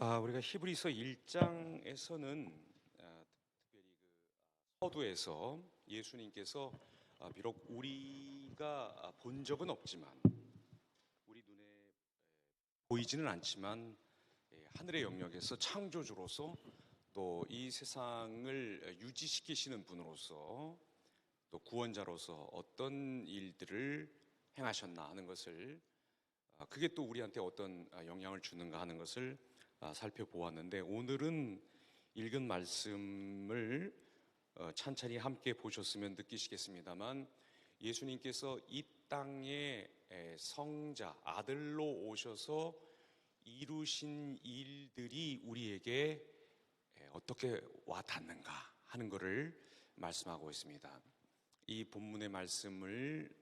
우리가 히브리서 1장에서는 특별히 서두에서 예수님께서 비록 우리가 본 적은 없지만 우리 눈에 보이지는 않지만 하늘의 영역에서 창조주로서 또 이 세상을 유지시키시는 분으로서 또 구원자로서 어떤 일들을 행하셨나 하는 것을 그게 또 우리한테 어떤 영향을 주는가 하는 것을 살펴보았는데, 오늘은 읽은 말씀을 찬찬히 함께 보셨으면 느끼시겠습니다만, 예수님께서 이 땅에 성자 아들로 오셔서 이루신 일들이 우리에게 어떻게 와 닿는가 하는 것을 말씀하고 있습니다. 이 본문의 말씀을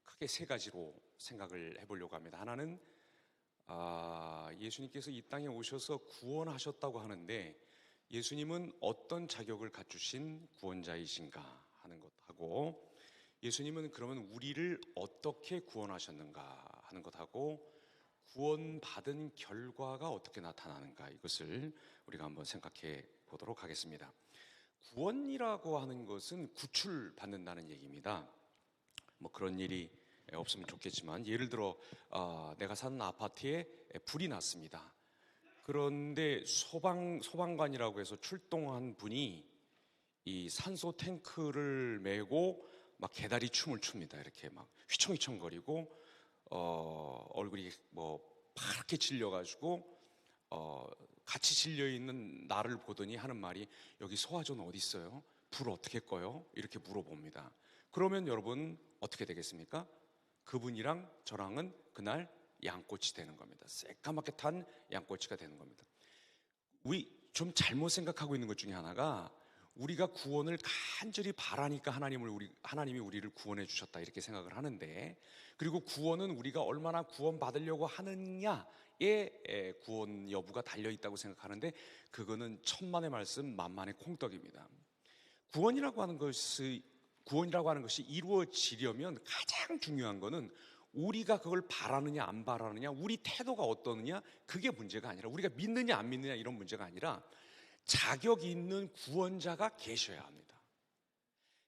크게 세 가지로 생각을 해보려고 합니다. 하나는 예수님께서 이 땅에 오셔서 구원하셨다고 하는데, 예수님은 어떤 자격을 갖추신 구원자이신가 하는 것하고, 예수님은 그러면 우리를 어떻게 구원하셨는가 하는 것하고, 구원받은 결과가 어떻게 나타나는가, 이것을 우리가 한번 생각해 보도록 하겠습니다. 구원이라고 하는 것은 구출받는다는 얘기입니다. 뭐 그런 일이 없으면 좋겠지만, 예를 들어 내가 사는 아파트에 불이 났습니다. 그런데 소방관이라고 해서 출동한 분이 이 산소 탱크를 메고 막 개다리 춤을 춥니다. 이렇게 막 휘청휘청거리고 얼굴이 뭐 파랗게 질려가지고 같이 질려있는 나를 보더니 하는 말이, 여기 소화전 어디 있어요? 불 어떻게 꺼요? 이렇게 물어봅니다. 그러면 여러분 어떻게 되겠습니까? 그분이랑 저랑은 그날 양꼬치 되는 겁니다. 새까맣게 탄 양꼬치가 되는 겁니다. 우리 좀 잘못 생각하고 있는 것 중에 하나가, 우리가 구원을 간절히 바라니까 하나님이 우리를 구원해 주셨다 이렇게 생각을 하는데, 그리고 구원은 우리가 얼마나 구원받으려고 하느냐에 구원 여부가 달려있다고 생각하는데, 그거는 천만의 말씀 만만의 콩떡입니다. 구원이라고 하는 것이 이루어지려면 가장 중요한 것은 우리가 그걸 바라느냐 안 바라느냐, 우리 태도가 어떠느냐, 그게 문제가 아니라, 우리가 믿느냐 안 믿느냐 이런 문제가 아니라, 자격 있는 구원자가 계셔야 합니다.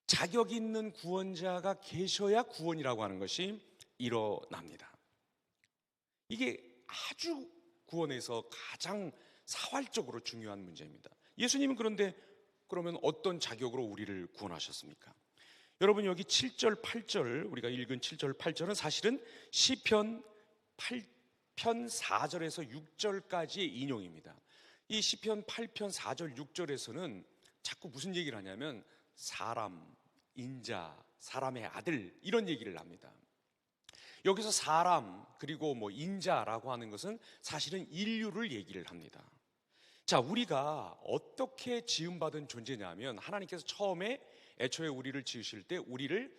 자격 있는 구원자가 계셔야 구원이라고 하는 것이 일어납니다. 이게 아주 구원에서 가장 사활적으로 중요한 문제입니다. 예수님은 그런데 그러면 어떤 자격으로 우리를 구원하셨습니까? 여러분, 여기 7절 8절 우리가 읽은 7절 8절은 사실은 시편 8편 4절에서 6절까지의 인용입니다. 이 시편 8편 4절 6절에서는 자꾸 무슨 얘기를 하냐면 사람, 인자, 사람의 아들 이런 얘기를 합니다. 여기서 사람 그리고 뭐 인자라고 하는 것은 사실은 인류를 얘기를 합니다. 자, 우리가 어떻게 지음받은 존재냐면, 하나님께서 애초에 우리를 지으실 때 우리를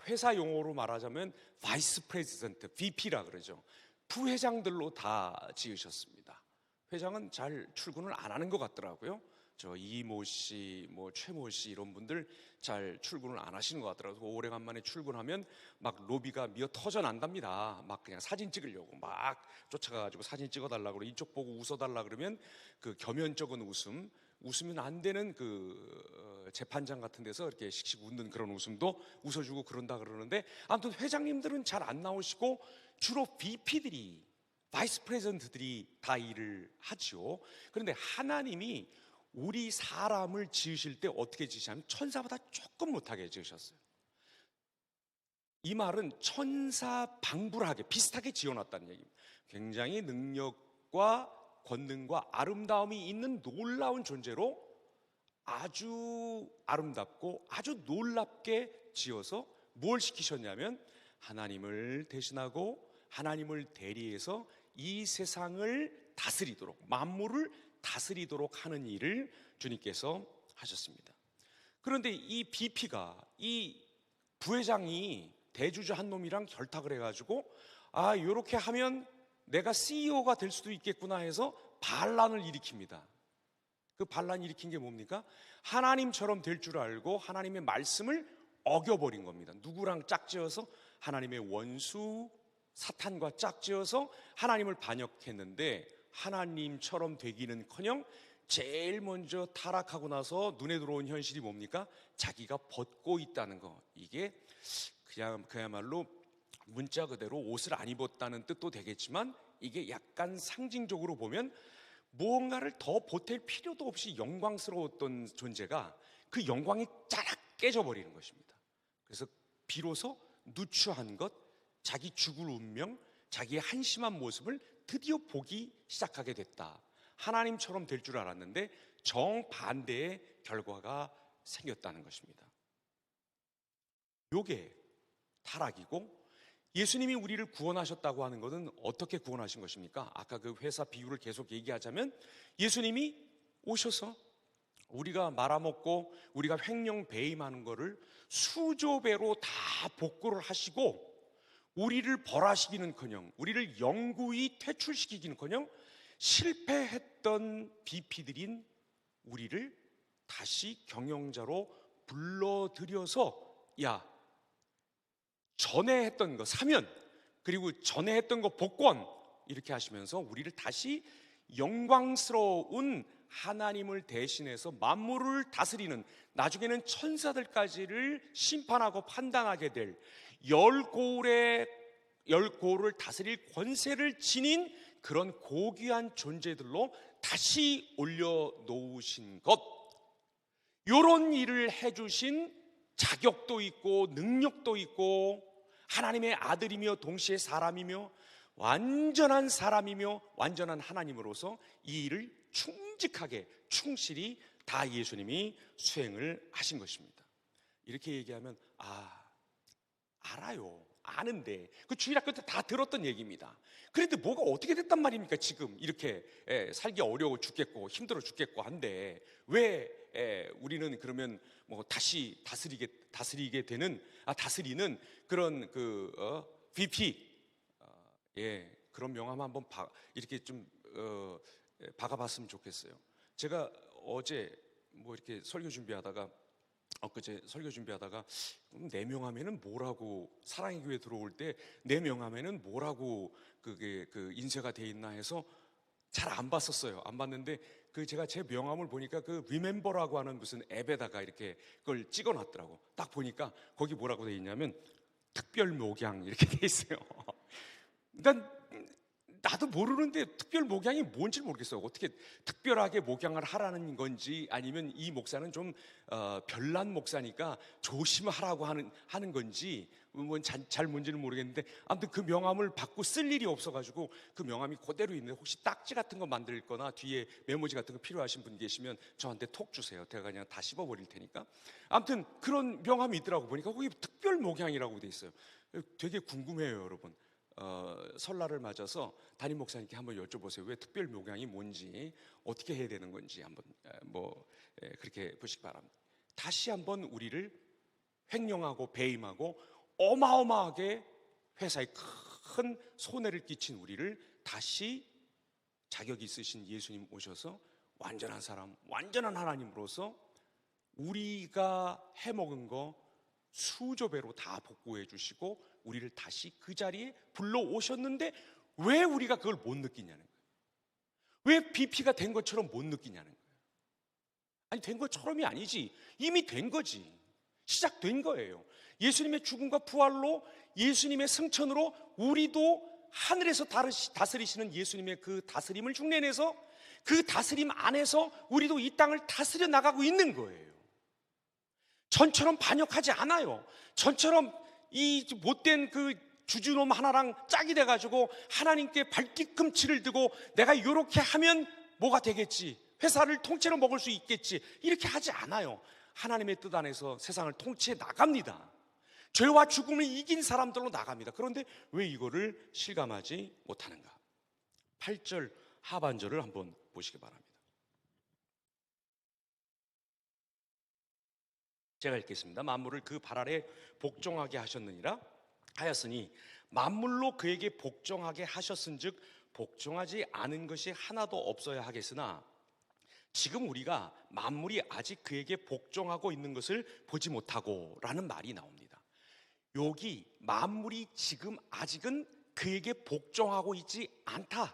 회사 용어로 말하자면 바이스 프레지던트, VP라 그러죠. 부회장들로 다 지으셨습니다. 회장은 잘 출근을 안 하는 것 같더라고요. 저 이모 씨, 뭐 최모 씨 이런 분들 잘 출근을 안 하시는 것 같더라고요. 오래간만에 출근하면 막 로비가 미어 터져 난답니다. 막 그냥 사진 찍으려고 막 쫓아가가지고 사진 찍어달라 그러고, 이쪽 보고 웃어달라 그러면 그 겸연쩍은 웃으면 안 되는 그 재판장 같은 데서 이렇게 씩씩 웃는 그런 웃음도 웃어주고 그런다 그러는데, 아무튼 회장님들은 잘 안 나오시고 주로 VP들이, 바이스 프레지던트들이 다 일을 하죠. 그런데 하나님이 우리 사람을 지으실 때 어떻게 지으시냐면 천사보다 조금 못하게 지으셨어요. 이 말은 천사방불하게 비슷하게 지어놨다는 얘기입니다. 굉장히 능력과 권능과 아름다움이 있는 놀라운 존재로 아주 아름답고 아주 놀랍게 지어서 뭘 시키셨냐면, 하나님을 대신하고 하나님을 대리해서 이 세상을 다스리도록, 만물을 다스리도록 하는 일을 주님께서 하셨습니다. 그런데 이 BP가, 이 부회장이 대주주 한 놈이랑 결탁을 해가지고, 요렇게 하면 내가 CEO가 될 수도 있겠구나 해서 반란을 일으킵니다. 그 반란 일으킨 게 뭡니까? 하나님처럼 될 줄 알고 하나님의 말씀을 어겨버린 겁니다. 누구랑 짝지어서? 하나님의 원수 사탄과 짝지어서 하나님을 반역했는데, 하나님처럼 되기는커녕 제일 먼저 타락하고 나서 눈에 들어온 현실이 뭡니까? 자기가 벗고 있다는 거. 이게 그야말로 문자 그대로 옷을 안 입었다는 뜻도 되겠지만, 이게 약간 상징적으로 보면 무언가를 더 보탤 필요도 없이 영광스러웠던 존재가 그 영광이 짜락 깨져버리는 것입니다. 그래서 비로소 누추한 것, 자기 죽을 운명, 자기의 한심한 모습을 드디어 보기 시작하게 됐다. 하나님처럼 될 줄 알았는데 정반대의 결과가 생겼다는 것입니다. 요게 타락이고, 예수님이 우리를 구원하셨다고 하는 것은 어떻게 구원하신 것입니까? 아까 그 회사 비유를 계속 얘기하자면, 예수님이 오셔서 우리가 말아먹고 우리가 횡령 배임하는 거를 수조배로 다 복구를 하시고, 우리를 벌하시기는커녕, 우리를 영구히 퇴출시키기는커녕 실패했던 비피들인 우리를 다시 경영자로 불러들여서, 야, 전에 했던 거 사면, 그리고 전에 했던 거 복권, 이렇게 하시면서 우리를 다시 영광스러운 하나님을 대신해서 만물을 다스리는, 나중에는 천사들까지를 심판하고 판단하게 될 열고를 다스릴 권세를 지닌 그런 고귀한 존재들로 다시 올려놓으신 것, 이런 일을 해주신 자격도 있고 능력도 있고, 하나님의 아들이며 동시에 사람이며 완전한 사람이며 완전한 하나님으로서 이 일을 충직하게 충실히 다 예수님이 수행을 하신 것입니다. 이렇게 얘기하면 알아요, 아는데, 그 주일학교 때 다 들었던 얘기입니다. 그런데 뭐가 어떻게 됐단 말입니까? 지금 이렇게 살기 어려워 죽겠고 힘들어 죽겠고 한데, 왜 우리는 그러면 뭐 다시 다스리게 되는, 다스리는 그런 VP, 그런 명함 한번 이렇게 좀 박아봤으면 좋겠어요. 제가 어제 뭐 이렇게 설교 준비하다가, 엊그제 설교 준비하다가 내 명함에는 뭐라고, 사랑의 교회 들어올 때 내 명함에는 뭐라고 그게 인쇄가 돼 있나 해서 잘 안 봤었어요. 안 봤는데 제가 제 명함을 보니까 리멤버라고 하는 무슨 앱에다가 이렇게 그걸 찍어놨더라고. 딱 보니까 거기 뭐라고 돼 있냐면 특별 목양 이렇게 돼 있어요. 나도 모르는데 특별 목양이 뭔지 모르겠어요. 어떻게 특별하게 목양을 하라는 건지, 아니면 이 목사는 좀 별난 목사니까 조심하라고 하는 건지, 잘 뭔지는 모르겠는데, 아무튼 그 명함을 받고 쓸 일이 없어가지고 그 명함이 그대로 있는데, 혹시 딱지 같은 거 만들 거나 뒤에 메모지 같은 거 필요하신 분 계시면 저한테 톡 주세요. 제가 그냥 다 씹어버릴 테니까. 아무튼 그런 명함이 있더라고. 보니까 거기 특별 목양이라고 돼 있어요. 되게 궁금해요, 여러분. 설날을 맞아서 담임 목사님께 한번 여쭤보세요. 왜 특별 목양이 뭔지, 어떻게 해야 되는 건지 한번 그렇게 보시기 바랍니다. 다시 한번 우리를 횡령하고 배임하고 어마어마하게 회사에 큰 손해를 끼친 우리를 다시 자격 있으신 예수님 오셔서 완전한 사람, 완전한 하나님으로서 우리가 해먹은 거 수조배로 다 복구해 주시고 우리를 다시 그 자리에 불러오셨는데, 왜 우리가 그걸 못 느끼냐는 거예요. 왜 BP가 된 것처럼 못 느끼냐는 거예요. 아니, 된 것처럼이 아니지, 이미 된 거지. 시작된 거예요. 예수님의 죽음과 부활로, 예수님의 승천으로 우리도 하늘에서 다스리시는 예수님의 그 다스림을 흉내내서 그 다스림 안에서 우리도 이 땅을 다스려 나가고 있는 거예요. 전처럼 반역하지 않아요. 전처럼 이 못된 주주놈 하나랑 짝이 돼가지고 하나님께 발뒤꿈치를 들고 내가 이렇게 하면 뭐가 되겠지, 회사를 통째로 먹을 수 있겠지, 이렇게 하지 않아요. 하나님의 뜻 안에서 세상을 통치해 나갑니다. 죄와 죽음을 이긴 사람들로 나갑니다. 그런데 왜 이거를 실감하지 못하는가? 8절 하반절을 한번 보시기 바랍니다. 제가 읽겠습니다. 만물을 그 발 아래 복종하게 하였으니 만물로 그에게 복종하게 하셨은즉 복종하지 않은 것이 하나도 없어야 하겠으나 지금 우리가 만물이 아직 그에게 복종하고 있는 것을 보지 못하고 라는 말이 나옵니다. 여기 만물이 지금 아직은 그에게 복종하고 있지 않다,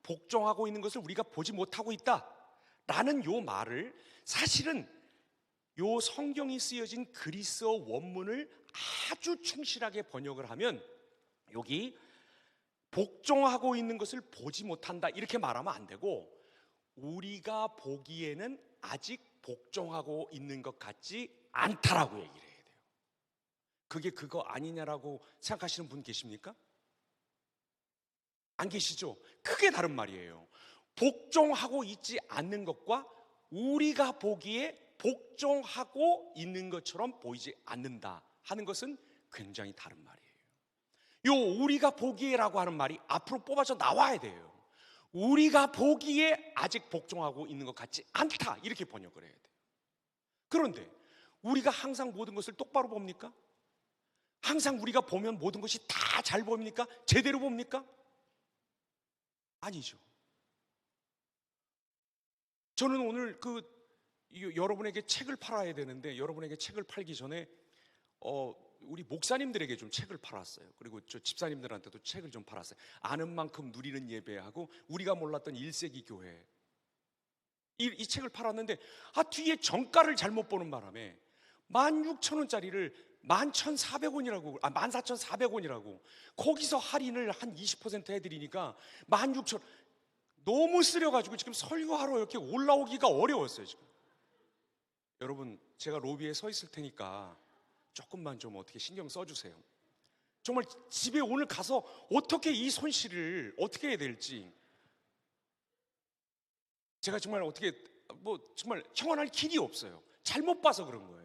복종하고 있는 것을 우리가 보지 못하고 있다라는 요 말을 사실은 요 성경이 쓰여진 그리스어 원문을 아주 충실하게 번역을 하면 여기 복종하고 있는 것을 보지 못한다 이렇게 말하면 안 되고 우리가 보기에는 아직 복종하고 있는 것 같지 않다라고 얘기를 해야 돼요. 그게 그거 아니냐라고 생각하시는 분 계십니까? 안 계시죠? 크게 다른 말이에요. 복종하고 있지 않는 것과 우리가 보기에 복종하고 있는 것처럼 보이지 않는다 하는 것은 굉장히 다른 말이에요. 요 우리가 보기에라고 하는 말이 앞으로 뽑아서 나와야 돼요. 우리가 보기에 아직 복종하고 있는 것 같지 않다 이렇게 번역을 해야 돼요. 그런데 우리가 항상 모든 것을 똑바로 봅니까? 항상 우리가 보면 모든 것이 다 잘 보입니까? 제대로 봅니까? 아니죠. 저는 오늘 여러분에게 책을 팔아야 되는데 여러분에게 책을 팔기 전에 우리 목사님들에게 좀 책을 팔았어요. 그리고 저 집사님들한테도 책을 좀 팔았어요. 아는 만큼 누리는 예배하고 우리가 몰랐던 1세기 교회 이 책을 팔았는데 뒤에 정가를 잘못 보는 바람에 16,000원짜리를 11,400원이라고 14,400원이라고 거기서 할인을 한 20% 해드리니까 16,000원 너무 쓰려가지고 지금 설교하러 이렇게 올라오기가 어려웠어요. 지금 여러분 제가 로비에 서 있을 테니까 조금만 좀 어떻게 신경 써주세요. 정말 집에 오늘 가서 어떻게 이 손실을 어떻게 해야 될지 제가 정말 어떻게 정말 형언할 길이 없어요. 잘못 봐서 그런 거예요.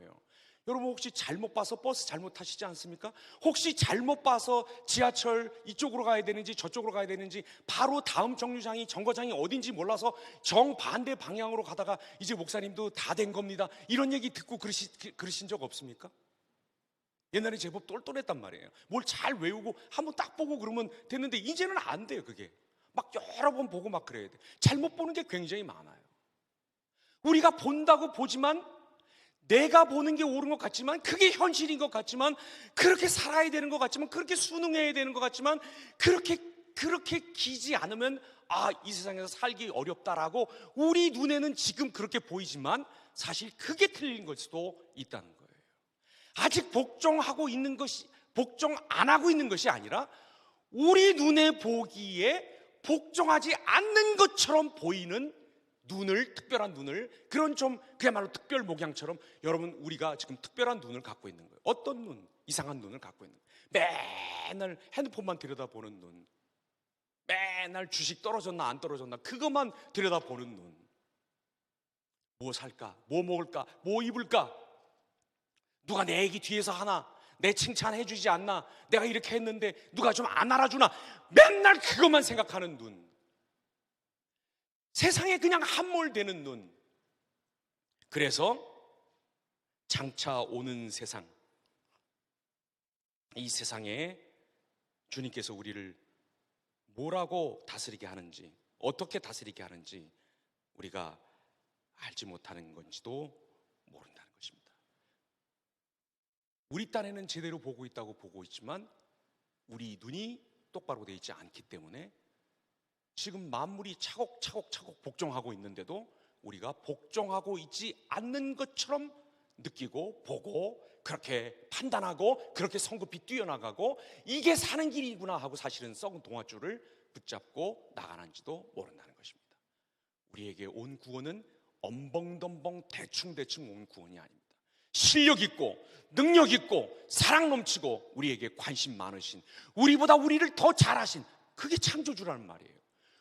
여러분 혹시 잘못 봐서 버스 잘못 타시지 않습니까? 혹시 잘못 봐서 지하철 이쪽으로 가야 되는지 저쪽으로 가야 되는지 바로 다음 정류장이 정거장이 어딘지 몰라서 정반대 방향으로 가다가 이제 목사님도 다 된 겁니다 이런 얘기 듣고 그러신 적 없습니까? 옛날에 제법 똘똘했단 말이에요. 뭘 잘 외우고 한번 딱 보고 그러면 됐는데 이제는 안 돼요. 그게 막 여러 번 보고 막 그래야 돼. 잘못 보는 게 굉장히 많아요. 우리가 본다고 보지만 내가 보는 게 옳은 것 같지만 그게 현실인 것 같지만 그렇게 살아야 되는 것 같지만 그렇게 순응해야 되는 것 같지만 그렇게 기지 않으면 이 세상에서 살기 어렵다라고 우리 눈에는 지금 그렇게 보이지만 사실 그게 틀린 걸 수도 있다는 거예요. 아직 복종하고 있는 것이 복종 안 하고 있는 것이 아니라 우리 눈에 보기에 복종하지 않는 것처럼 보이는 특별한 눈을 그런 좀 그야말로 특별 목양처럼 여러분 우리가 지금 특별한 눈을 갖고 있는 거예요. 어떤 눈? 이상한 눈을 갖고 있는 거예요. 맨날 핸드폰만 들여다보는 눈, 맨날 주식 떨어졌나 안 떨어졌나 그것만 들여다보는 눈. 뭐 살까? 뭐 먹을까? 뭐 입을까? 누가 내 얘기 뒤에서 하나? 내 칭찬해 주지 않나? 내가 이렇게 했는데 누가 좀 안 알아주나? 맨날 그것만 생각하는 눈. 세상에 그냥 함몰되는 눈. 그래서 장차 오는 세상, 이 세상에 주님께서 우리를 뭐라고 다스리게 하는지, 어떻게 다스리게 하는지 우리가 알지 못하는 건지도 모른다는 것입니다. 우리 딴에는 제대로 보고 있다고 보고 있지만 우리 눈이 똑바로 되어 있지 않기 때문에 지금 만물이 차곡차곡 복종하고 있는데도 우리가 복종하고 있지 않는 것처럼 느끼고 보고 그렇게 판단하고 그렇게 성급히 뛰어나가고 이게 사는 길이구나 하고 사실은 썩은 동아줄을 붙잡고 나가는지도 모른다는 것입니다. 우리에게 온 구원은 엄벙덤벙 대충대충 온 구원이 아닙니다. 실력 있고 능력 있고 사랑 넘치고 우리에게 관심 많으신, 우리보다 우리를 더 잘하신, 그게 창조주라는 말이에요.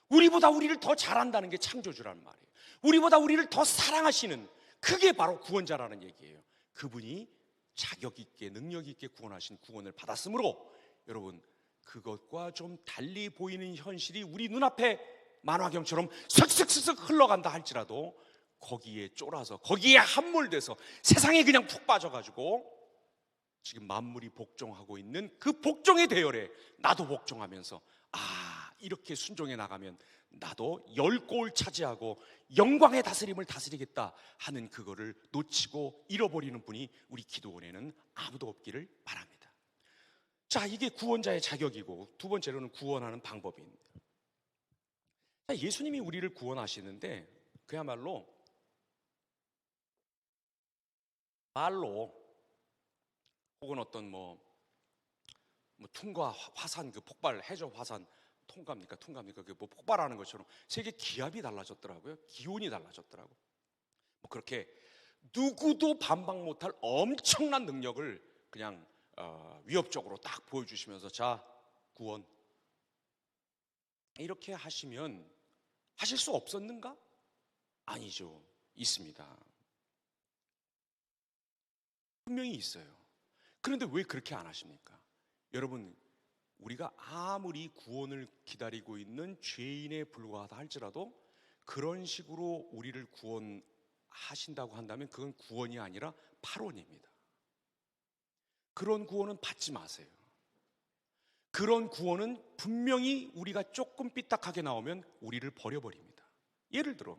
우리보다 우리를 더 잘한다는 게 창조주라는 말이에요. 우리보다 우리를 더 사랑하시는, 그게 바로 구원자라는 얘기예요. 그분이 자격 있게 능력 있게 구원하신 구원을 받았으므로 여러분 그것과 좀 달리 보이는 현실이 우리 눈앞에 만화경처럼 슥슥슥슥 흘러간다 할지라도 거기에 쫄아서 거기에 함몰돼서 세상에 그냥 푹 빠져가지고 지금 만물이 복종하고 있는 그 복종의 대열에 나도 복종하면서 이렇게 순종해 나가면 나도 10골 차지하고 영광의 다스림을 다스리겠다 하는 그거를 놓치고 잃어버리는 분이 우리 기도원에는 아무도 없기를 바랍니다. 자, 이게 구원자의 자격이고 두 번째로는 구원하는 방법입니다. 예수님이 우리를 구원하시는데 그야말로 말로 혹은 어떤 통과 화산, 그 폭발 해저 화산 통과입니까? 그 폭발하는 것처럼 세계 기압이 달라졌더라고요. 기온이 달라졌더라고. 그렇게 누구도 반박 못할 엄청난 능력을 그냥 위협적으로 딱 보여주시면서 자, 구원 이렇게 하시면 하실 수 없었는가? 아니죠. 있습니다. 분명히 있어요. 그런데 왜 그렇게 안 하십니까? 여러분, 우리가 아무리 구원을 기다리고 있는 죄인에 불과하다 할지라도 그런 식으로 우리를 구원하신다고 한다면 그건 구원이 아니라 파론입니다. 그런 구원은 받지 마세요. 그런 구원은 분명히 우리가 조금 삐딱하게 나오면 우리를 버려버립니다. 예를 들어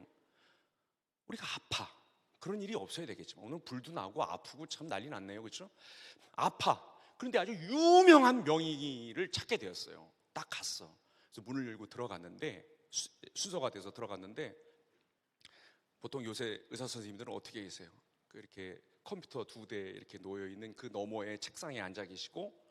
우리가 아파. 그런 일이 없어야 되겠지만 오늘 불도 나고 아프고 참 난리 났네요. 그렇죠? 아파. 그런데 아주 유명한 명의를 찾게 되었어요. 딱 갔어. 그래서 문을 열고 들어갔는데 순서가 돼서 들어갔는데 보통 요새 의사 선생님들은 어떻게 계세요? 이렇게 컴퓨터 2대 이렇게 놓여 있는 그 너머에 책상에 앉아 계시고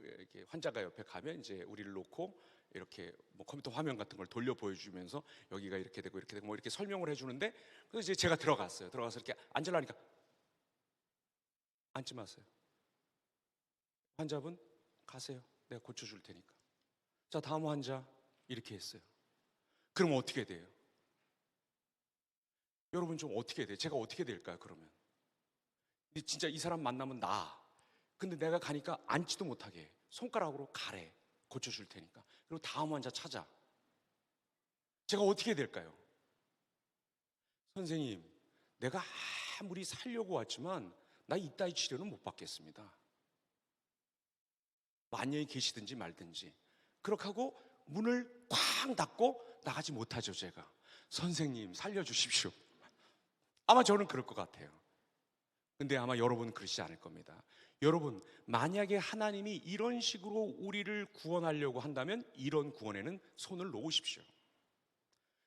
이렇게 환자가 옆에 가면 이제 우리를 놓고 이렇게 컴퓨터 화면 같은 걸 돌려 보여주면서 여기가 이렇게 되고 이렇게 설명을 해주는데 그래서 이제 제가 들어갔어요. 들어가서 이렇게 앉으려니까 앉지 마세요. 환자분 가세요. 내가 고쳐줄 테니까. 자, 다음 환자 이렇게 했어요. 그럼 어떻게 돼요? 여러분 좀 어떻게 돼요? 제가 어떻게 될까요? 그러면 근데 진짜 이 사람 만나면 근데 내가 가니까 앉지도 못하게 해. 손가락으로 가래. 고쳐줄 테니까. 그리고 다음 환자 찾아. 제가 어떻게 될까요? 선생님, 내가 아무리 살려고 왔지만 나 이따위 치료는 못 받겠습니다. 안녕히 계시든지 말든지. 그렇게 하고 문을 쾅 닫고 나가지 못하죠. 제가 선생님 살려주십시오. 아마 저는 그럴 것 같아요. 근데 아마 여러분은 그러시지 않을 겁니다. 여러분, 만약에 하나님이 이런 식으로 우리를 구원하려고 한다면 이런 구원에는 손을 놓으십시오.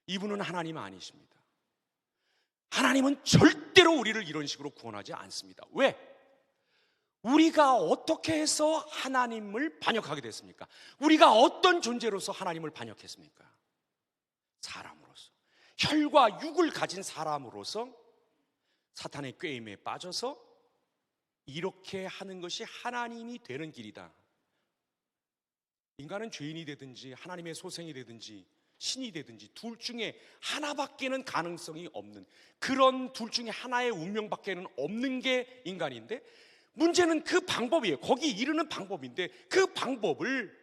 이분은 하나님 아니십니다. 하나님은 절대로 우리를 이런 식으로 구원하지 않습니다. 왜? 우리가 어떻게 해서 하나님을 반역하게 됐습니까? 우리가 어떤 존재로서 하나님을 반역했습니까? 사람으로서, 혈과 육을 가진 사람으로서 사탄의 꾀임에 빠져서 이렇게 하는 것이 하나님이 되는 길이다. 인간은 죄인이 되든지 하나님의 소생이 되든지 신이 되든지 둘 중에 하나밖에는 가능성이 없는, 그런 둘 중에 하나의 운명밖에는 없는 게 인간인데, 문제는 그 방법이에요. 거기 이르는 방법인데 그 방법을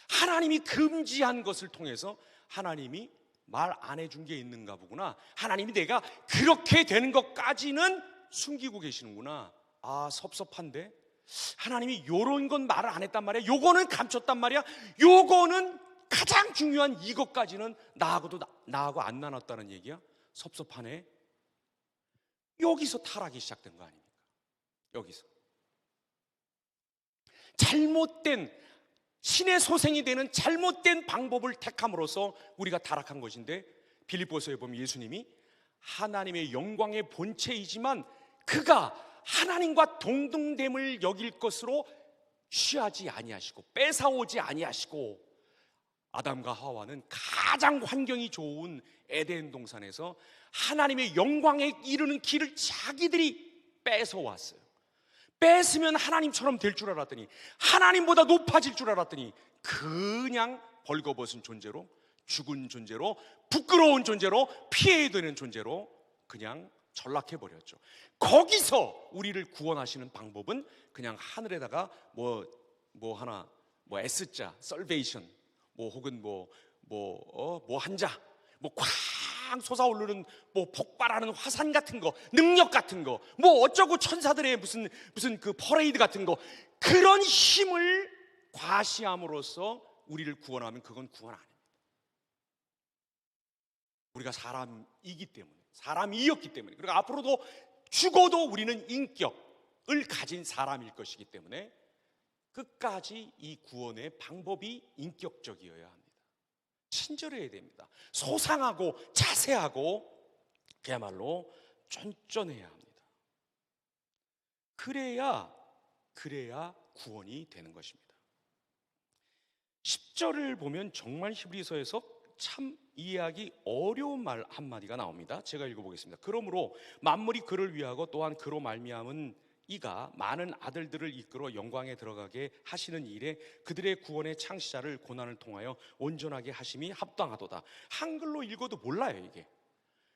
하나님이 금지한 것을 통해서 하나님이 말 안 해준 게 있는가 보구나. 하나님이 내가 그렇게 되는 것까지는 숨기고 계시는구나. 아, 섭섭한데 하나님이 요런 건 말을 안 했단 말이야. 요거는 감췄단 말이야. 요거는 가장 중요한 이것까지는 나하고 안 나눴다는 얘기야. 섭섭하네. 여기서 타락이 시작된 거 아닙니까? 여기서 잘못된, 신의 소생이 되는 잘못된 방법을 택함으로써 우리가 타락한 것인데, 빌립보서에 보면 예수님이 하나님의 영광의 본체이지만 그가 하나님과 동등됨을 여길 것으로 취하지 아니하시고 뺏어오지 아니하시고, 아담과 하와는 가장 환경이 좋은 에덴 동산에서 하나님의 영광에 이르는 길을 자기들이 뺏어왔어요. 뺏으면 하나님처럼 될 줄 알았더니, 하나님보다 높아질 줄 알았더니 그냥 벌거벗은 존재로, 죽은 존재로, 부끄러운 존재로, 피해야 되는 존재로 그냥 전락해버렸죠. 거기서 우리를 구원하시는 방법은 그냥 하늘에다가 하나 S자, salvation, 혹은 한자, 쾅 솟아오르는 폭발하는 화산 같은 거, 능력 같은 거, 어쩌고 천사들의 무슨 그 퍼레이드 같은 거, 그런 힘을 과시함으로써 우리를 구원하면 그건 구원 아닙니다. 우리가 사람이기 때문에, 사람이었기 때문에, 그리고 앞으로도 죽어도 우리는 인격을 가진 사람일 것이기 때문에 끝까지 이 구원의 방법이 인격적이어야 합니다. 친절해야 됩니다. 소상하고 자세하고 그야말로 쫀쫀해야 합니다. 그래야 구원이 되는 것입니다. 10절을 보면 정말 히브리서에서 참 이해하기 어려운 말 한마디가 나옵니다. 제가 읽어보겠습니다. 그러므로 만물이 그를 위하고 또한 그로 말미암은 이가 많은 아들들을 이끌어 영광에 들어가게 하시는 일에 그들의 구원의 창시자를 고난을 통하여 온전하게 하심이 합당하도다. 한글로 읽어도 몰라요 이게.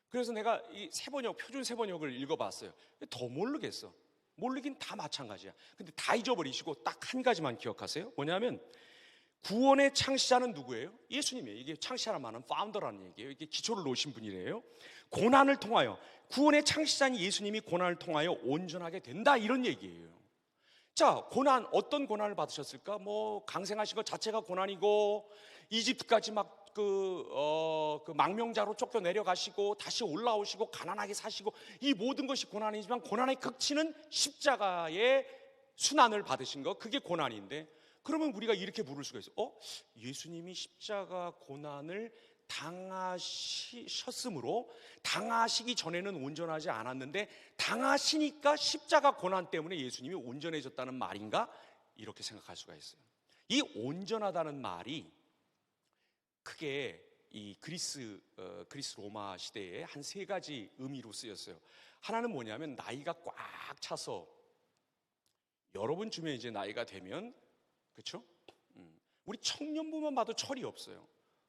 그래서 내가 이 세번역, 표준 세번역을 읽어봤어요. 더 모르겠어. 모르긴 다 마찬가지야. 근데 다 잊어버리시고 딱 한 가지만 기억하세요. 뭐냐면 구원의 창시자는 누구예요? 예수님이에요. 이게 창시자란 말은 파운더라는 얘기예요. 이게 기초를 놓으신 분이래요. 고난을 통하여, 구원의 창시자인 예수님이 고난을 통하여 온전하게 된다, 이런 얘기예요. 자, 고난, 어떤 고난을 받으셨을까? 뭐 강생하신 것 자체가 고난이고, 이집트까지 막 그 망명자로 쫓겨 내려가시고 다시 올라오시고 가난하게 사시고, 이 모든 것이 고난이지만 고난의 극치는 십자가의 순환을 받으신 거, 그게 고난인데, 그러면 우리가 이렇게 물을 수가 있어요. 예수님이 십자가 고난을 당하셨으므로 당하시기 전에는 온전하지 않았는데 당하시니까 십자가 고난 때문에 예수님이 온전해졌다는 말인가? 이렇게 생각할 수가 있어요. 이 온전하다는 말이 크게 이 그리스 로마 시대에 한 세 가지 의미로 쓰였어요. 하나는 뭐냐면 나이가 꽉 차서, 여러분 주변에 이제 나이가 되면, 그렇죠? 우리 청년부만 봐도 철이 없어요.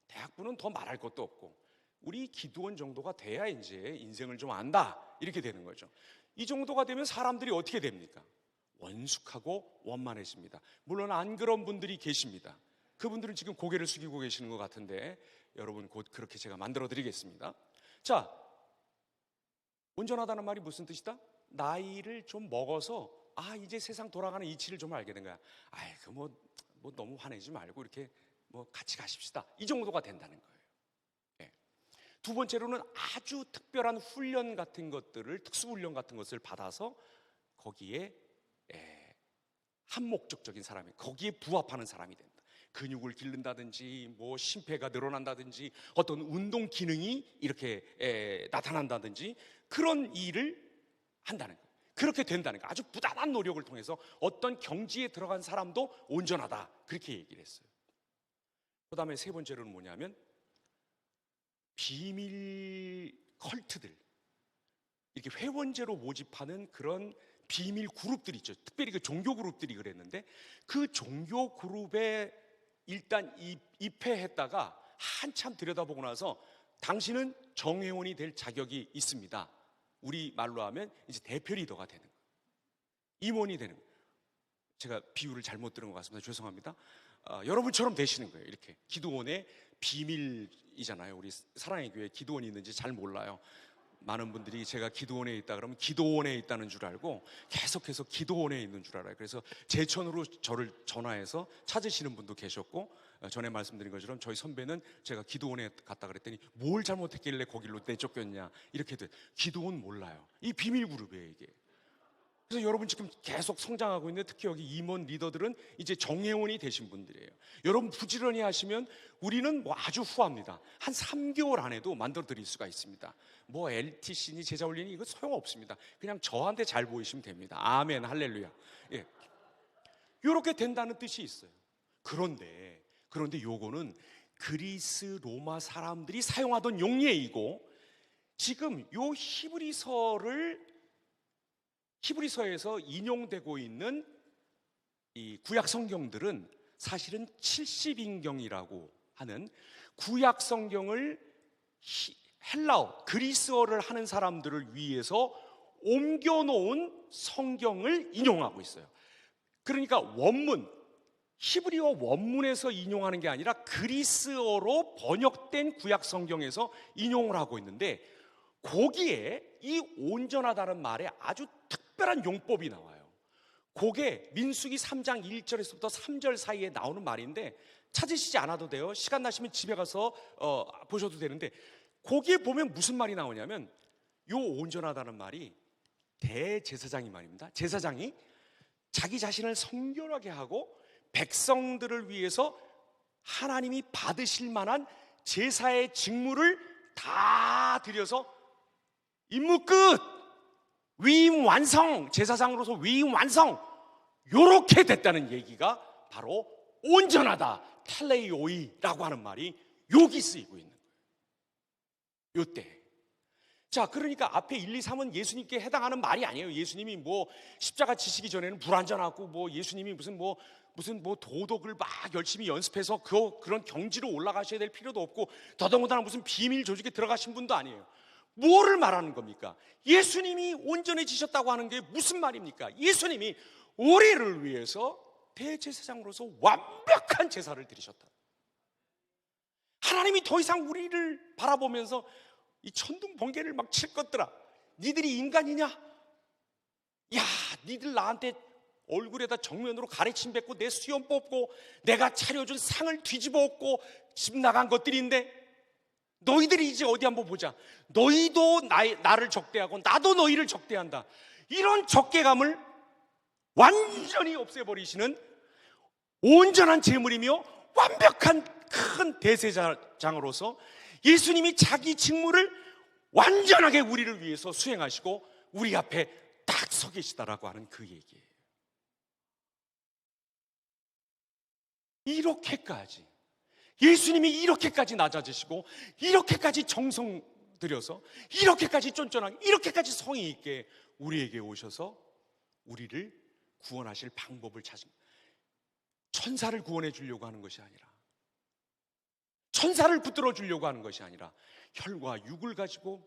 대학부는 더 말할 것도 없고, 우리 기도원 정도가 돼야 이제 인생을 좀 안다, 이렇게 되는 거죠. 이 정도가 되면 사람들이 어떻게 됩니까? 원숙하고 원만해집니다. 물론 안 그런 분들이 계십니다. 그분들은 지금 고개를 숙이고 계시는 것 같은데, 여러분 곧 그렇게 제가 만들어 드리겠습니다. 자, 온전하다는 말이 무슨 뜻이다? 나이를 좀 먹어서 이제 세상 돌아가는 이치를 좀 알게 된 거야. 뭐 너무 화내지 말고 이렇게 뭐 같이 가십시다, 이 정도가 된다는 거예요. 네. 두 번째로는 아주 특별한 훈련 같은 것들을, 특수훈련 같은 것을 받아서 거기에 한목적적인 사람이, 거기에 부합하는 사람이 된다. 근육을 기른다든지, 뭐 심폐가 늘어난다든지, 어떤 운동 기능이 이렇게 나타난다든지, 그런 일을 한다는 거예요. 그렇게 된다는 거예요. 아주 부단한 노력을 통해서 어떤 경지에 들어간 사람도 온전하다, 그렇게 얘기를 했어요. 그 다음에 세 번째로는 뭐냐면 비밀 컬트들, 이렇게 회원제로 모집하는 그런 비밀 그룹들이 있죠. 특별히 그 종교 그룹들이 그랬는데, 그 종교 그룹에 일단 입회했다가 한참 들여다보고 나서 당신은 정회원이 될 자격이 있습니다. 우리 말로 하면 이제 대표 리더가 되는 거예요. 임원이 되는 거예요. 제가 비유를 잘못 들은 것 같습니다. 죄송합니다. 여러분처럼 되시는 거예요. 이렇게 기도원의 비밀이잖아요. 우리 사랑의 교회 기도원이 있는지 잘 몰라요. 많은 분들이 제가 기도원에 있다 그러면 기도원에 있다는 줄 알고 계속해서 기도원에 있는 줄 알아요. 그래서 제천으로 저를 전화해서 찾으시는 분도 계셨고, 전에 말씀드린 것처럼 저희 선배는 제가 기도원에 갔다 그랬더니 뭘 잘못했길래 거길로 내쫓겼냐, 이렇게 돼. 기도원 몰라요. 이 비밀 그룹이에요 이게. 그래서 여러분 지금 계속 성장하고 있는데, 특히 여기 임원 리더들은 이제 정회원이 되신 분들이에요. 여러분 부지런히 하시면 우리는 뭐 아주 후합니다. 한 3개월 안에도 만들어 드릴 수가 있습니다. 뭐 LTC니 제자훈련이 이거 소용없습니다. 그냥 저한테 잘 보이시면 됩니다. 아멘, 할렐루야. 예, 이렇게 된다는 뜻이 있어요. 그런데 요거는 그리스 로마 사람들이 사용하던 용례이고, 지금 요 히브리서에서 인용되고 있는 이 구약 성경들은 사실은 70인경이라고 하는 구약 성경을 헬라어, 그리스어를 하는 사람들을 위해서 옮겨놓은 성경을 인용하고 있어요. 그러니까 원문, 히브리어 원문에서 인용하는 게 아니라 그리스어로 번역된 구약 성경에서 인용을 하고 있는데, 거기에 이 온전하다는 말에 아주 특별한 용법이 나와요. 그게 민수기 3장 1절에서부터 3절 사이에 나오는 말인데, 찾으시지 않아도 돼요. 시간 나시면 집에 가서 보셔도 되는데, 거기에 보면 무슨 말이 나오냐면, 요 온전하다는 말이 대제사장이 말입니다. 제사장이 자기 자신을 성결하게 하고 백성들을 위해서 하나님이 받으실 만한 제사의 직무를 다 드려서 임무 끝, 위임 완성, 제사장으로서 위임 완성, 요렇게 됐다는 얘기가 바로 온전하다, 텔레이오이라고 하는 말이 여기 쓰이고 있는 거예요. 요때. 자, 그러니까 앞에 1, 2, 3은 예수님께 해당하는 말이 아니에요. 예수님이 뭐 십자가 지시기 전에는 불완전하고 뭐 예수님이 무슨 도덕을 막 열심히 연습해서 그런 경지로 올라가셔야 될 필요도 없고, 더더군다나 무슨 비밀 조직에 들어가신 분도 아니에요. 뭐를 말하는 겁니까? 예수님이 온전해지셨다고 하는 게 무슨 말입니까? 예수님이 우리를 위해서 대제사장으로서 완벽한 제사를 드리셨다. 하나님이 더 이상 우리를 바라보면서 이 천둥 번개를 막 칠 것들아, 니들이 인간이냐? 야, 니들 나한테 얼굴에다 정면으로 가래침 뱉고 내 수염 뽑고 내가 차려준 상을 뒤집어 엎고 집 나간 것들인데, 너희들이 이제 어디 한번 보자. 너희도 나를 적대하고 나도 너희를 적대한다. 이런 적개감을 완전히 없애버리시는 온전한 제물이며 완벽한 큰 대제사장으로서 예수님이 자기 직무를 완전하게 우리를 위해서 수행하시고 우리 앞에 딱 서 계시다라고 하는 그 얘기예요. 이렇게까지 예수님이 이렇게까지 낮아지시고 이렇게까지 정성 들여서 이렇게까지 쫀쫀하게 이렇게까지 성의 있게 우리에게 오셔서 우리를 구원하실 방법을 찾은, 천사를 구원해 주려고 하는 것이 아니라, 천사를 붙들어 주려고 하는 것이 아니라 혈과 육을 가지고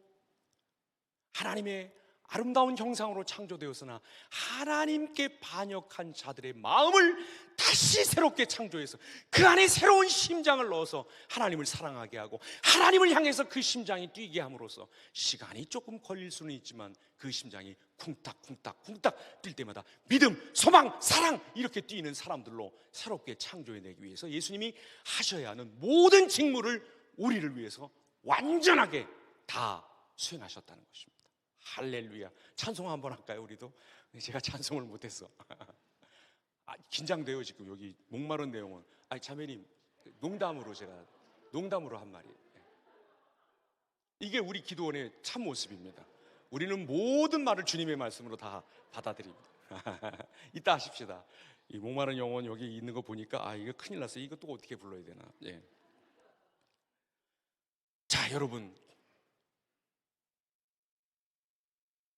하나님의 아름다운 형상으로 창조되었으나 하나님께 반역한 자들의 마음을 다시 새롭게 창조해서 그 안에 새로운 심장을 넣어서 하나님을 사랑하게 하고 하나님을 향해서 그 심장이 뛰게 함으로써 시간이 조금 걸릴 수는 있지만 그 심장이 쿵딱쿵딱쿵딱 뛸 때마다 믿음, 소망, 사랑 이렇게 뛰는 사람들로 새롭게 창조해내기 위해서 예수님이 하셔야 하는 모든 직무를 우리를 위해서 완전하게 다 수행하셨다는 것입니다. 할렐루야. 찬송 한번 할까요? 우리도. 제가 찬송을 못했어. 긴장돼요 지금. 여기 목마른 내용은. 자매님, 농담으로 한 말이에요. 이게 우리 기도원의 참 모습입니다. 우리는 모든 말을 주님의 말씀으로 다 받아들입니다. 이따 하십시다. 이 목마른 영혼 여기 있는 거 보니까 이거 큰일 났어요. 이거 또 어떻게 불러야 되나. 예. 자, 여러분,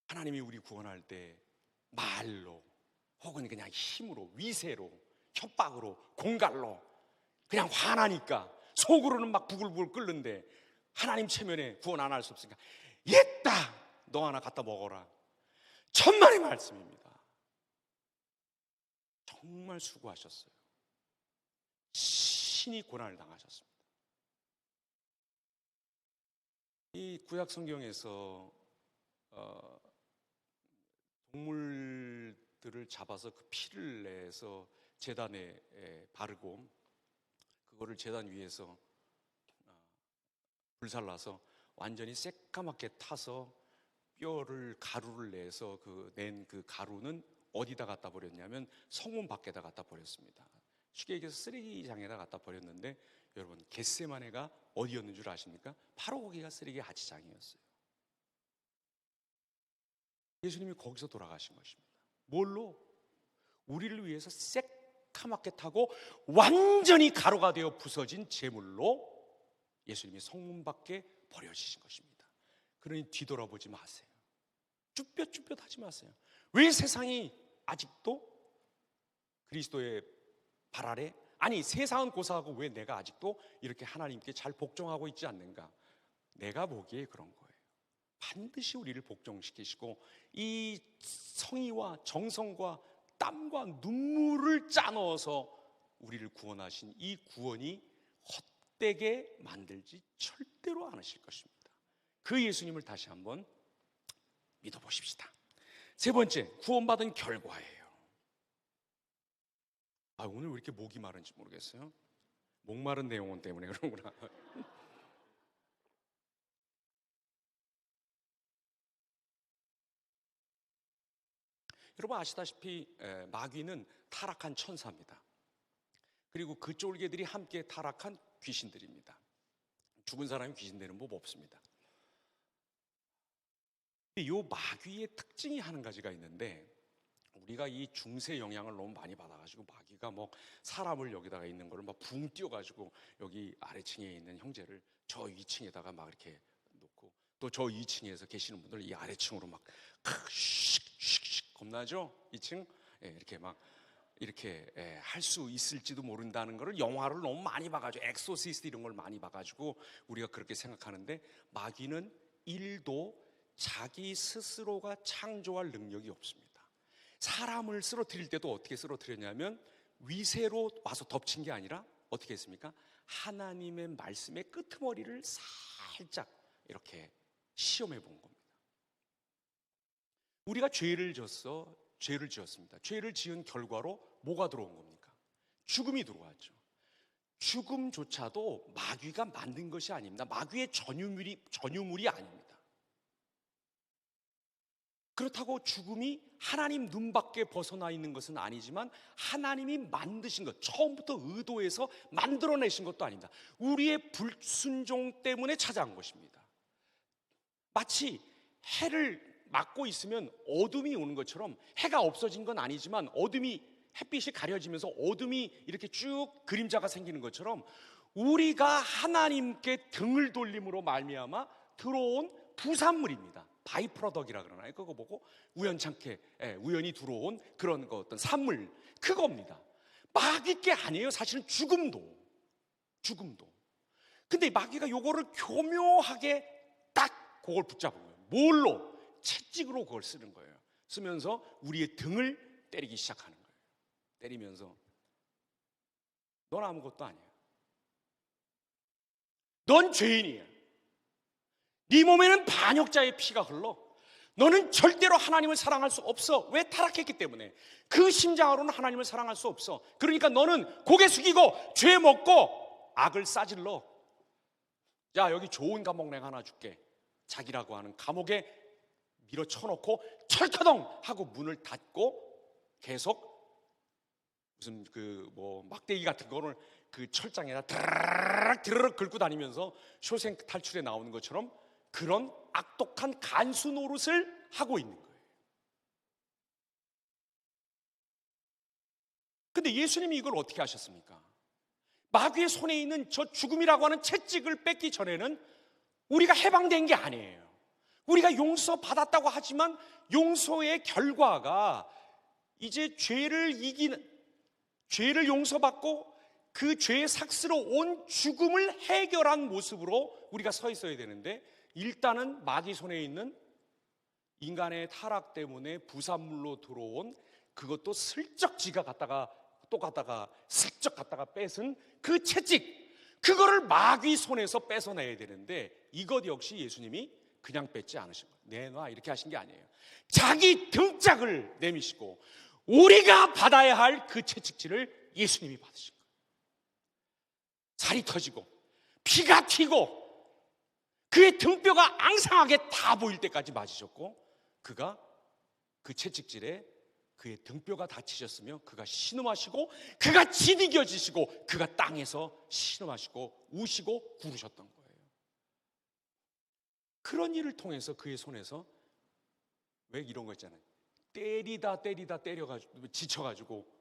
하나님이 우리 구원할 때 말로 혹은 그냥 힘으로, 위세로, 협박으로, 공갈로 그냥 화나니까 속으로는 막 부글부글 끓는데 하나님 체면에 구원 안 할 수 없으니까 옛다 너 하나 갖다 먹어라. 천만의 말씀입니다. 정말 수고하셨어요. 신이 고난을 당하셨습니다. 이 구약 성경에서 동물들을 잡아서 그 피를 내서 제단에 바르고 그거를 제단 위에서 불살라서 완전히 새까맣게 타서 가루를 내서 낸 그 가루는 어디다 갖다 버렸냐면 성문 밖에다 갖다 버렸습니다. 쉽게 얘기해서 쓰레기장에다 갖다 버렸는데, 여러분, 겟세마네가 어디였는 줄 아십니까? 바로 거기가 쓰레기 아치장이었어요. 예수님이 거기서 돌아가신 것입니다. 뭘로? 우리를 위해서 새까맣게 타고 완전히 가루가 되어 부서진 제물로 예수님이 성문 밖에 버려지신 것입니다. 그러니 뒤돌아보지 마세요. 쭈뼛쭈뼛 하지 마세요. 왜 세상이 아직도 그리스도의 발 아래, 아니 세상은 고사하고 왜 내가 아직도 이렇게 하나님께 잘 복종하고 있지 않는가? 내가 보기에 그런 거예요. 반드시 우리를 복종시키시고 이 성의와 정성과 땀과 눈물을 짜넣어서 우리를 구원하신 이 구원이 헛되게 만들지 절대로 않으실 것입니다. 그 예수님을 다시 한번 믿어보십시다. 세 번째, 구원받은 결과예요. 오늘 왜 이렇게 목이 마른지 모르겠어요. 목마른 내용은 때문에 그런구나. 여러분 아시다시피 마귀는 타락한 천사입니다. 그리고 그 쫄개들이 함께 타락한 귀신들입니다. 죽은 사람이 귀신 되는 법 없습니다. 이 마귀의 특징이 한 가지가 있는데, 우리가 이 중세 영향을 너무 많이 받아가지고 마귀가 뭐 사람을 여기다가 있는 거를 막 붕 띄워가지고 여기 아래층에 있는 형제를 저 2층에다가 막 이렇게 놓고, 또 저 2층에서 계시는 분들 이 아래층으로 막 슉슉슉 겁나죠? 2층 이렇게 막 이렇게 할 수 있을지도 모른다는 거를 영화를 너무 많이 봐가지고, 엑소시스트 이런 걸 많이 봐가지고 우리가 그렇게 생각하는데, 마귀는 1도 자기 스스로가 창조할 능력이 없습니다. 사람을 쓰러뜨릴 때도 어떻게 쓰러뜨렸냐면 위세로 와서 덮친 게 아니라 어떻게 했습니까? 하나님의 말씀의 끄트머리를 살짝 이렇게 시험해 본 겁니다. 우리가 죄를 지었습니다. 죄를 지은 결과로 뭐가 들어온 겁니까? 죽음이 들어왔죠. 죽음조차도 마귀가 만든 것이 아닙니다. 마귀의 전유물이 아닙니다. 그렇다고 죽음이 하나님 눈 밖에 벗어나 있는 것은 아니지만 하나님이 만드신 것, 처음부터 의도해서 만들어내신 것도 아닙니다. 우리의 불순종 때문에 찾아온 것입니다. 마치 해를 막고 있으면 어둠이 오는 것처럼, 해가 없어진 건 아니지만 햇빛이 가려지면서 어둠이 이렇게 쭉 그림자가 생기는 것처럼, 우리가 하나님께 등을 돌림으로 말미암아 들어온 부산물입니다. 바이프로덕이라 그러나요? 그거 보고 우연찮게 우연히 들어온 그런 어떤 산물, 그겁니다. 마귀 게 아니에요. 사실은 죽음도. 근데 마귀가 요거를 교묘하게 딱 그걸 붙잡은 거예요. 뭘로? 채찍으로 그걸 쓰는 거예요. 쓰면서 우리의 등을 때리기 시작하는 거예요. 때리면서 넌 아무것도 아니야. 넌 죄인이야. 네 몸에는 반역자의 피가 흘러. 너는 절대로 하나님을 사랑할 수 없어. 왜? 타락했기 때문에. 그 심장으로는 하나님을 사랑할 수 없어. 그러니까 너는 고개 숙이고 죄 먹고 악을 싸질러. 야, 여기 좋은 감옥 내가 하나 줄게. 자기라고 하는 감옥에 밀어쳐놓고 철커덩 하고 문을 닫고 계속 무슨 막대기 같은 거를 그 철장에다 드르륵 긁고 다니면서 쇼생크 탈출에 나오는 것처럼 그런 악독한 간수 노릇을 하고 있는 거예요. 근데 예수님이 이걸 어떻게 하셨습니까? 마귀의 손에 있는 저 죽음이라고 하는 채찍을 뺏기 전에는 우리가 해방된 게 아니에요. 우리가 용서받았다고 하지만 용서의 결과가 이제 죄를 용서받고 그 죄의 삭스로 온 죽음을 해결한 모습으로 우리가 서 있어야 되는데, 일단은 마귀 손에 있는 인간의 타락 때문에 부산물로 들어온, 그것도 슬쩍 지가 갔다가 슬쩍 갔다가 뺏은 그 채찍, 그거를 마귀 손에서 뺏어내야 되는데, 이것 역시 예수님이 그냥 뺏지 않으신 거예요. 내놔 이렇게 하신 게 아니에요. 자기 등짝을 내미시고 우리가 받아야 할 그 채찍질을 예수님이 받으신 거예요. 살이 터지고 피가 튀고 그의 등뼈가 앙상하게 다 보일 때까지 맞으셨고, 그가 그 채찍질에 그의 등뼈가 다치셨으며 그가 신음하시고 그가 지디겨지시고 그가 땅에서 신음하시고 우시고 구르셨던 거예요. 그런 일을 통해서 그의 손에서, 왜 이런 거 있잖아요. 때리다 때려가지고 지쳐가지고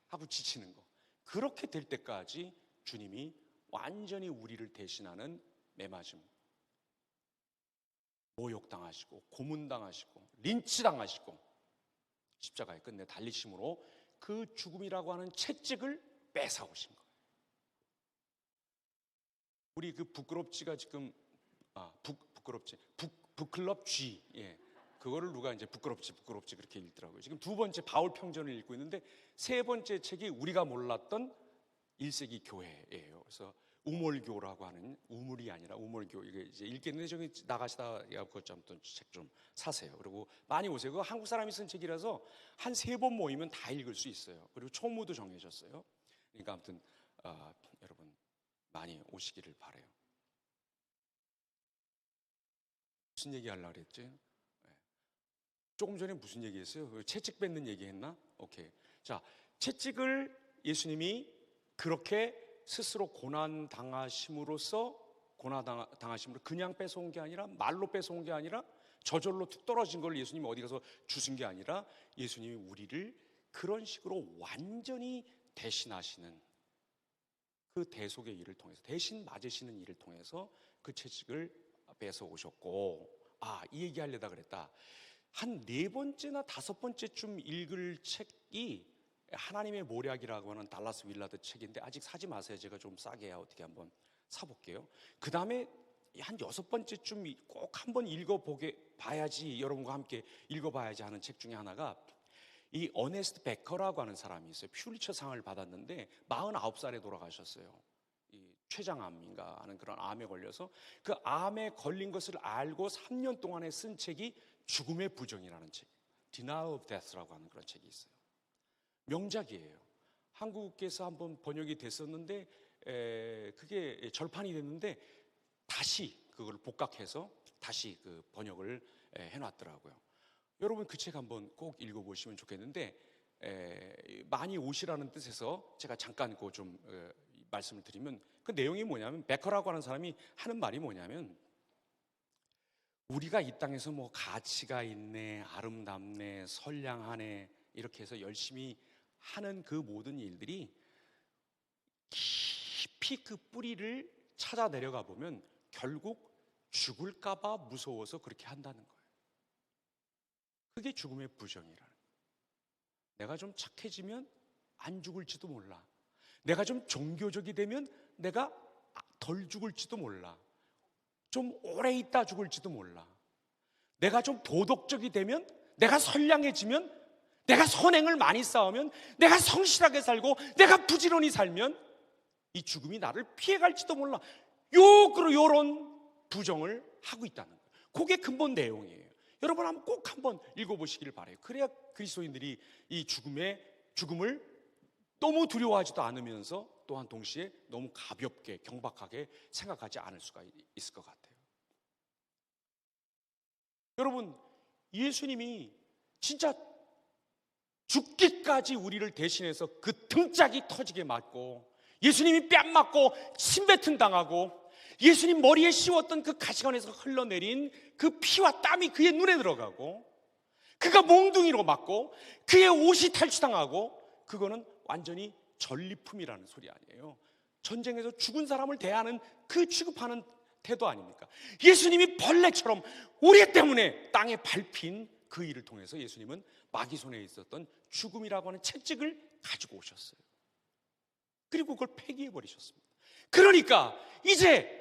하고 지치는 거. 그렇게 될 때까지 주님이 완전히 우리를 대신하는 매맞음, 모욕당하시고 고문당하시고 린치당하시고 십자가에 끝내 달리심으로 그 죽음이라고 하는 채찍을 뺏어오신 거예요. 우리 그 부끄럽지가 지금 북클럽 G, 그거를 누가 이제 부끄럽지 그렇게 읽더라고요. 지금 두 번째 바울 평전을 읽고 있는데, 세 번째 책이 우리가 몰랐던 1세기 교회예요. 그래서 우몰교라고 하는, 우물이 아니라 우몰교, 이게 이제 읽겠는데 저기 나가시다 그것 좀 책 좀 사세요. 그리고 많이 오세요. 그거 한국 사람이 쓴 책이라서 한 3번 모이면 다 읽을 수 있어요. 그리고 총무도 정해졌어요. 그러니까 아무튼 여러분 많이 오시기를 바라요. 무슨 얘기 하려고 그랬지? 조금 전에 무슨 얘기했어요? 채찍 뺏는 얘기했나? 오케이. 자, 채찍을 예수님이 그렇게 스스로 고난 당하심으로써 고난당하심으로 그냥 뺏어온 게 아니라, 말로 뺏어온 게 아니라, 저절로 툭 떨어진 걸 예수님이 어디 가서 주신 게 아니라, 예수님이 우리를 그런 식으로 완전히 대신하시는 그 대속의 일을 통해서, 대신 맞으시는 일을 통해서 그 채찍을 뺏어 오셨고, 이 얘기 하려다 그랬다. 한 4번째나 5번째쯤 읽을 책이 하나님의 모략이라고 하는 달라스 윌라드 책인데, 아직 사지 마세요. 제가 좀 싸게 어떻게 한번 사볼게요. 그 다음에 한 6번째쯤 꼭 한번 봐야지, 여러분과 함께 읽어봐야지 하는 책 중에 하나가 이 어네스트 베커라고 하는 사람이 있어요. 퓰리처 상을 받았는데 49살에 돌아가셨어요. 이 췌장암인가 하는 그런 암에 걸려서, 그 암에 걸린 것을 알고 3년 동안에 쓴 책이 죽음의 부정이라는 책, Denial of Death라고 하는 그런 책이 있어요. 명작이에요. 한국에서 한번 번역이 됐었는데 그게 절판이 됐는데 다시 그걸 복각해서 다시 그 번역을 해놨더라고요. 여러분 그 책 한번 꼭 읽어보시면 좋겠는데, 많이 오시라는 뜻에서 제가 잠깐 그 좀 말씀을 드리면, 그 내용이 뭐냐면, 베커라고 하는 사람이 하는 말이 뭐냐면, 우리가 이 땅에서 뭐 가치가 있네, 아름답네, 선량하네 이렇게 해서 열심히 하는 그 모든 일들이 깊이 그 뿌리를 찾아 내려가 보면 결국 죽을까 봐 무서워서 그렇게 한다는 거예요. 그게 죽음의 부정이라는 거예요. 내가 좀 착해지면 안 죽을지도 몰라. 내가 좀 종교적이 되면 내가 덜 죽을지도 몰라. 좀 오래 있다 죽을지도 몰라. 내가 좀 도덕적이 되면, 내가 선량해지면, 내가 선행을 많이 쌓으면, 내가 성실하게 살고 내가 부지런히 살면 이 죽음이 나를 피해갈지도 몰라. 요런 부정을 하고 있다는 거예요. 그게 근본 내용이에요. 여러분 꼭 한번 읽어보시기를 바라요. 그래야 그리스도인들이 이 죽음을 너무 두려워하지도 않으면서 또한 동시에 너무 가볍게 경박하게 생각하지 않을 수가 있을 것 같아요. 여러분, 예수님이 진짜 죽기까지 우리를 대신해서 그 등짝이 터지게 맞고, 예수님이 뺨 맞고 침뱉음 당하고, 예수님 머리에 씌웠던 그 가시관에서 흘러내린 그 피와 땀이 그의 눈에 들어가고, 그가 몽둥이로 맞고 그의 옷이 탈취당하고, 그거는 완전히 전리품이라는 소리 아니에요. 전쟁에서 죽은 사람을 대하는 그 취급하는 태도 아닙니까? 예수님이 벌레처럼 우리 때문에 땅에 밟힌 그 일을 통해서 예수님은 마귀 손에 있었던 죽음이라고 하는 채찍을 가지고 오셨어요. 그리고 그걸 폐기해 버리셨습니다. 그러니까 이제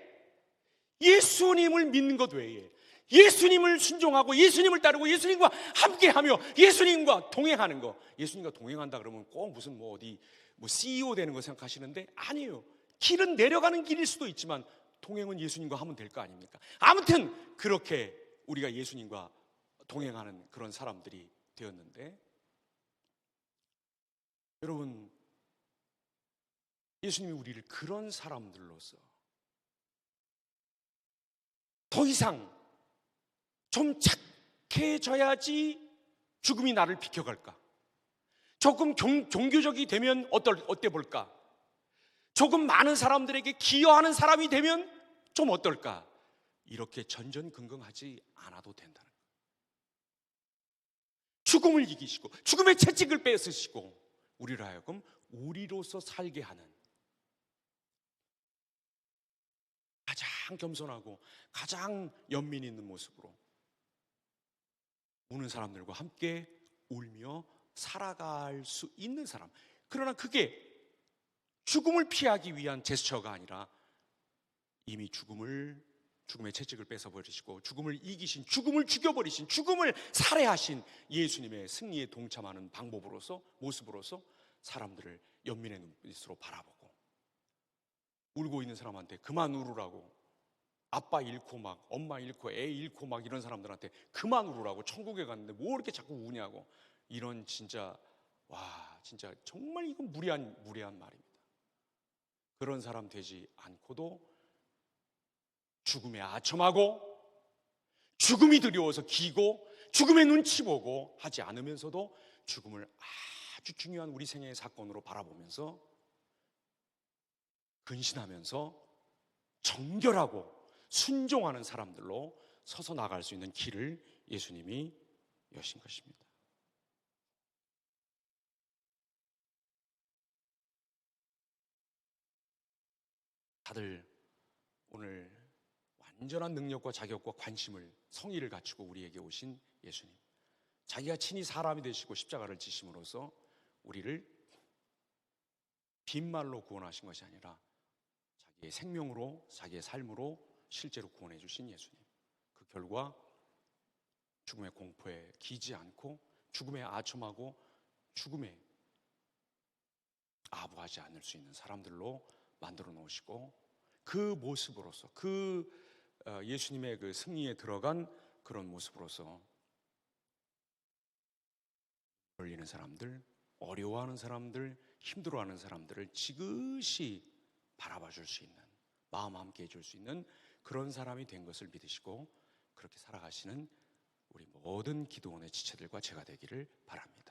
예수님을 믿는 것 외에, 예수님을 순종하고 예수님을 따르고 예수님과 함께하며 예수님과 동행하는 거, 예수님과 동행한다 그러면 꼭 무슨 어디 CEO 되는 거 생각하시는데 아니에요. 길은 내려가는 길일 수도 있지만 동행은 예수님과 하면 될 거 아닙니까? 아무튼 그렇게 우리가 예수님과 동행하는 그런 사람들이 되었는데, 여러분, 예수님이 우리를 그런 사람들로서 더 이상 좀 착해져야지 죽음이 나를 비켜갈까? 조금 종교적이 되면 어때 볼까? 조금 많은 사람들에게 기여하는 사람이 되면 좀 어떨까? 이렇게 전전긍긍하지 않아도 된다는 거예요. 죽음을 이기시고 죽음의 채찍을 뺏으시고 우리로 하여금 우리로서 살게 하는 가장 겸손하고 가장 연민 있는 모습으로 우는 사람들과 함께 울며 살아갈 수 있는 사람. 그러나 그게 죽음을 피하기 위한 제스처가 아니라 이미 죽음의 채찍을 뺏어버리시고 죽음을 이기신, 죽음을 죽여버리신, 죽음을 살해하신 예수님의 승리에 동참하는 방법으로서, 모습으로서 사람들을 연민의 눈빛으로 바라보고, 울고 있는 사람한테 그만 울으라고, 아빠 잃고 막 엄마 잃고 애 잃고 막 이런 사람들한테 그만 울으라고, 천국에 갔는데 뭐 이렇게 자꾸 우냐고, 이런 진짜 진짜 정말 이건 무리한 말입니다. 그런 사람 되지 않고도 죽음에 아첨하고 죽음이 두려워서 기고 죽음의 눈치 보고 하지 않으면서도 죽음을 아주 중요한 우리 생애의 사건으로 바라보면서 근신하면서 정결하고 순종하는 사람들로 서서 나갈 수 있는 길을 예수님이 여신 것입니다. 다들 오늘 완전한 능력과 자격과 관심을, 성의를 갖추고 우리에게 오신 예수님, 자기가 친히 사람이 되시고 십자가를 지심으로써 우리를 빈말로 구원하신 것이 아니라 자기의 생명으로, 자기의 삶으로 실제로 구원해 주신 예수님, 그 결과 죽음의 공포에 기지 않고 죽음에 아첨하고 죽음에 아부하지 않을 수 있는 사람들로 만들어 놓으시고, 그 모습으로서, 예수님의 그 승리에 들어간 그런 모습으로서 걸리는 사람들, 어려워하는 사람들, 힘들어하는 사람들을 지그시 바라봐 줄 수 있는, 마음 함께 해줄 수 있는 그런 사람이 된 것을 믿으시고 그렇게 살아가시는 우리 모든 기도원의 지체들과 제가 되기를 바랍니다.